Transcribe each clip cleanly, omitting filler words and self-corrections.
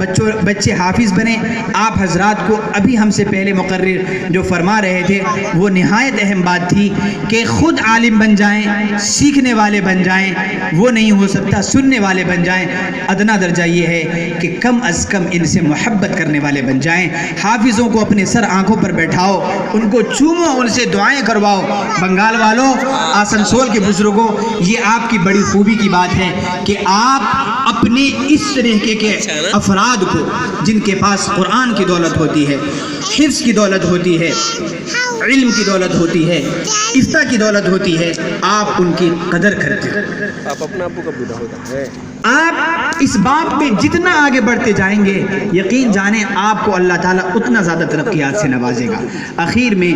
بچے حافظ بنیں. آپ حضرات کو ابھی ہم سے پہلے مقرر جو فرما رہے تھے وہ نہایت اہم بات تھی کہ خود عالم بن جائیں, سیکھنے والے بن جائیں, وہ نہیں ہو سکتا, سننے والے بن جائیں. ادنا درجہ یہ ہے کہ کم از کم ان سے محبت کرنے والے بن جائیں. حافظوں کو اپنے سر آنکھوں پر بیٹھاؤ, ان کو چومو, ان سے دعائیں کرواؤ. بنگال والوں, آسنسول کے بزرگوں, یہ آپ کی بڑی خوبی کی بات ہے کہ آپ اپنے اس طرح کے افراد کو جن کے پاس قرآن کی دولت ہوتی ہے, حفظ کی دولت ہوتی ہے, علم کی دولت ہوتی ہے, افتاء کی دولت ہوتی ہے, آپ ان کی قدر کرتے ہیں. آپ اپنا آپ کو بوڑھا ہوتا ہے. آپ اس بات پہ جتنا آگے بڑھتے جائیں گے یقین جانیں آپ کو اللہ تعالیٰ اتنا زیادہ ترقیات سے نوازے گا. آخر میں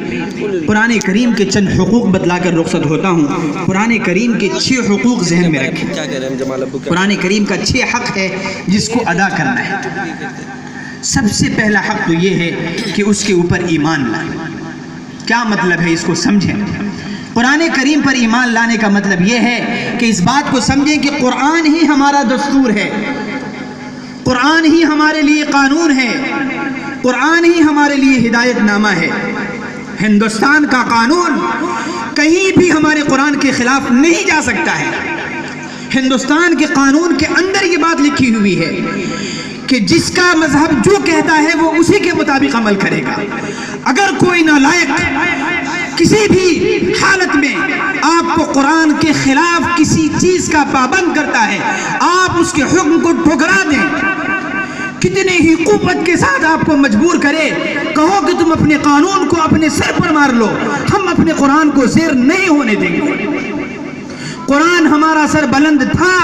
قرآن کریم کے چند حقوق بتلا کر رخصت ہوتا ہوں. قرآن کریم کے 6 حقوق ذہن میں رکھیں. کیا کہہ رہے ہیں جمال ابو؟ قرآن کریم کا 6 حق ہے جس کو ادا کرنا ہے. سب سے پہلا حق تو یہ ہے کہ اس کے اوپر ایمان لائیں. کیا مطلب ہے, اس کو سمجھیں. قرآن کریم پر ایمان لانے کا مطلب یہ ہے کہ اس بات کو سمجھیں کہ قرآن ہی ہمارا دستور ہے, قرآن ہی ہمارے لیے قانون ہے, قرآن ہی ہمارے لیے ہدایت نامہ ہے. ہندوستان کا قانون کہیں بھی ہمارے قرآن کے خلاف نہیں جا سکتا ہے. ہندوستان کے قانون کے اندر یہ بات لکھی ہوئی ہے کہ جس کا مذہب جو کہتا ہے وہ اسی کے مطابق عمل کرے گا. اگر کوئی نالائق کسی بھی حالت میں آپ کو قرآن کے خلاف کسی چیز کا پابند کرتا ہے, آپ اس کے حکم کو ٹھکرا دیں. کتنے ہی قوت کے ساتھ آپ کو مجبور کرے, کہو کہ تم اپنے قانون کو اپنے سر پر مار لو, ہم اپنے قرآن کو زیر نہیں ہونے دیں گے. قرآن ہمارا سر بلند تھا,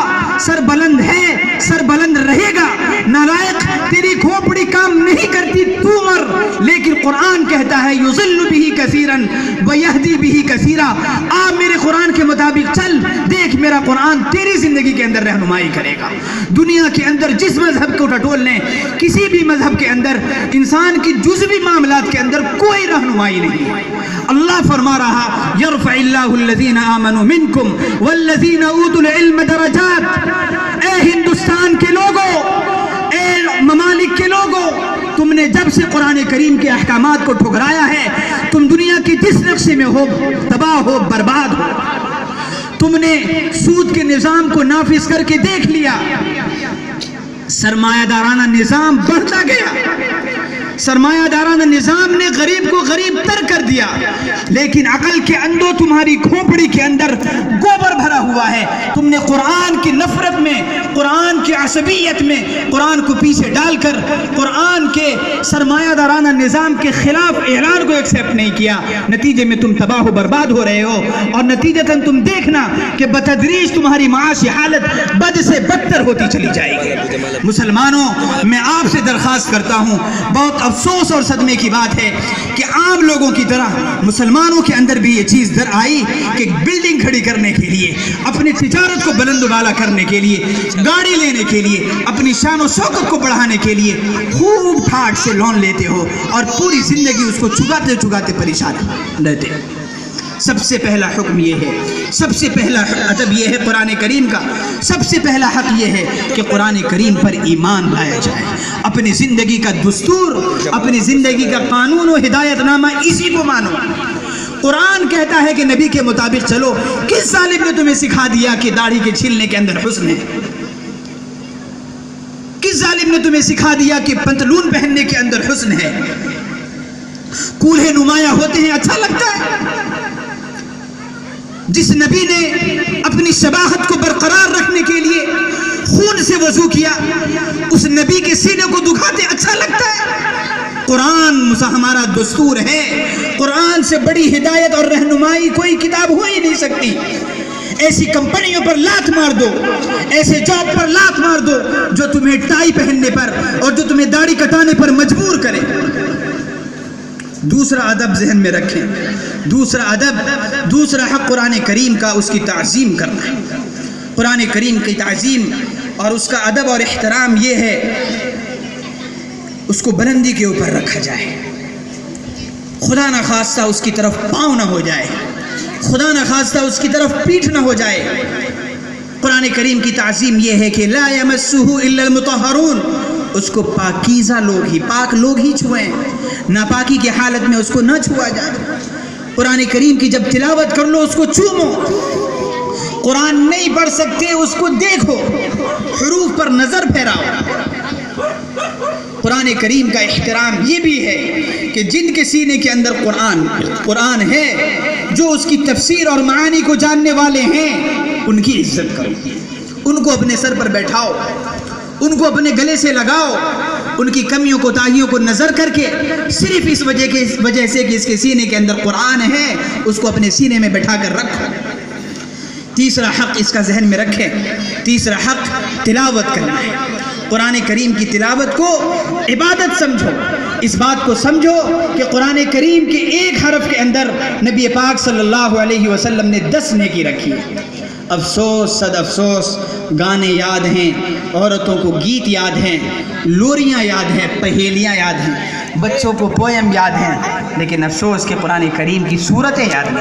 سر بلند ہے, سر بلند رہے گا. نالائق تیری کھوپڑی کام نہیں کرتی, تو مر. لیکن قرآن کہتا ہے یضل به کثیرا ویہدی به کثیرا. آپ میرے قرآن کے مطابق چل, دیکھ میرا قرآن تیری زندگی کے اندر رہنمائی کرے گا. دنیا کے اندر جس مذہب کو ٹٹول لیں, کسی بھی مذہب کے اندر انسان کی جزوی معاملات کے اندر کوئی رہنمائی نہیں ہے. اللہ فرما رہا یرفع اللہ الذین آمنوا منکم والذین اوتوا العلم درجات. اے ہندوستان کے لوگوں, اے ممالک کے لوگوں, تم نے جب سے قرآن کریم کے احکامات کو ٹھکرایا ہے, تم دنیا کی جس نقشے میں ہو, تباہ ہو, برباد ہو. تم نے سود کے نظام کو نافذ کر کے دیکھ لیا, سرمایہ دارانہ نظام بڑھتا گیا, سرمایہ دارانہ نظام نے غریب کو غریب تر کر دیا. لیکن عقل کے اندر تمہاری کھوپڑی کے اندر گوبر بھرا ہوا ہے. تم نے قرآن کی نفرت میں, قرآن کی عصبیت میں, قرآن کو پیچھے ڈال کر قرآن کے سرمایہ دارانہ نظام کے خلاف اعلان کو ایکسیپٹ نہیں کیا. نتیجے میں تم تباہ و برباد ہو رہے ہو, اور نتیجتاً تم دیکھنا کہ بتدریج تمہاری معاشی حالت بد سے بدتر ہوتی چلی جائے گی. مسلمانوں, میں آپ سے درخواست کرتا ہوں, بہت افسوس اور صدمے کی بات ہے کہ عام لوگوں کی طرح مسلمانوں کے اندر بھی یہ چیز در آئی کہ بلڈنگ کھڑی کرنے کے لیے, اپنی تجارت کو بلند و بالا کرنے کے لیے, گاڑی لینے کے لیے, اپنی شان و شوکت کو بڑھانے کے لیے خوب ٹھاٹ سے لون لیتے ہو اور پوری زندگی اس کو چگاتے چگاتے پریشان رہتے. سب سے پہلا حکم یہ ہے, سب سے پہلا ادب یہ ہے قرآن کریم کا, سب سے پہلا حق یہ ہے کہ قرآن کریم پر ایمان لایا جائے. اپنی زندگی کا دستور, اپنی زندگی کا قانون و ہدایت نامہ اسی کو مانو. قرآن کہتا ہے کہ نبی کے مطابق چلو. کس ظالم نے تمہیں سکھا دیا کہ داڑھی کے چھیلنے کے اندر حسن ہے؟ کس ظالم نے تمہیں سکھا دیا کہ پنتلون پہننے کے اندر حسن ہے؟ کولہے نمایاں ہوتے ہیں, اچھا لگتا ہے. جس نبی نے اپنی شباہت کو برقرار رکھنے کے لیے خون سے وضو کیا, اس نبی کے سینے کو دکھاتے اچھا لگتا ہے. قرآن ہمارا دستور ہے. قرآن سے بڑی ہدایت اور رہنمائی کوئی کتاب ہو ہی نہیں سکتی. ایسی کمپنیوں پر لات مار دو, ایسے جاب پر لات مار دو جو تمہیں ٹائی پہننے پر اور جو تمہیں داڑھی کٹانے پر مجبور کرے. دوسرا ادب ذہن میں رکھیں, دوسرا ادب, دوسرا حق قرآن کریم کا اس کی تعظیم کرنا ہے. قرآن کریم کی تعظیم اور اس کا ادب اور احترام یہ ہے اس کو بلندی کے اوپر رکھا جائے, خدا نہ خواستہ اس کی طرف پاؤں نہ ہو جائے, خدا نہ خواستہ اس کی طرف پیٹھ نہ ہو جائے. قرآن کریم کی تعظیم یہ ہے کہ لا یمسہ الا المطہرون, اس کو پاکیزہ لوگ ہی، پاک لوگ ہی چھوئیں، ناپاکی کی حالت میں اس کو نہ چھوا جائے۔ قرآن کریم کی جب تلاوت کر لو اس کو چومو، قرآن نہیں پڑھ سکتے اس کو دیکھو، حروف پر نظر پھیراؤ۔ قرآن کریم کا احترام یہ بھی ہے کہ جن کے سینے کے اندر قرآن ہے، جو اس کی تفسیر اور معانی کو جاننے والے ہیں، ان کی عزت کرو، ان کو اپنے سر پر بیٹھاؤ، ان کو اپنے گلے سے لگاؤ، ان کی کمیوں کوتاہیوں کو نظر کر کے صرف اس وجہ سے کہ اس کے سینے کے اندر قرآن ہے، اس کو اپنے سینے میں بٹھا کر رکھو۔ تیسرا حق اس کا ذہن میں رکھیں، تیسرا حق تلاوت کرنا ہے۔ قرآن کریم کی تلاوت کو عبادت سمجھو، اس بات کو سمجھو کہ قرآن کریم کے ایک حرف کے اندر نبی پاک صلی اللہ علیہ وسلم نے 10 نیکی رکھی ہے۔ افسوس صد افسوس، گانے یاد ہیں، عورتوں کو گیت یاد ہیں، لوریاں یاد ہیں، پہیلیاں یاد ہیں، بچوں کو پویم یاد ہیں، لیکن افسوس کہ قرآن کریم کی صورتیں یاد نہیں۔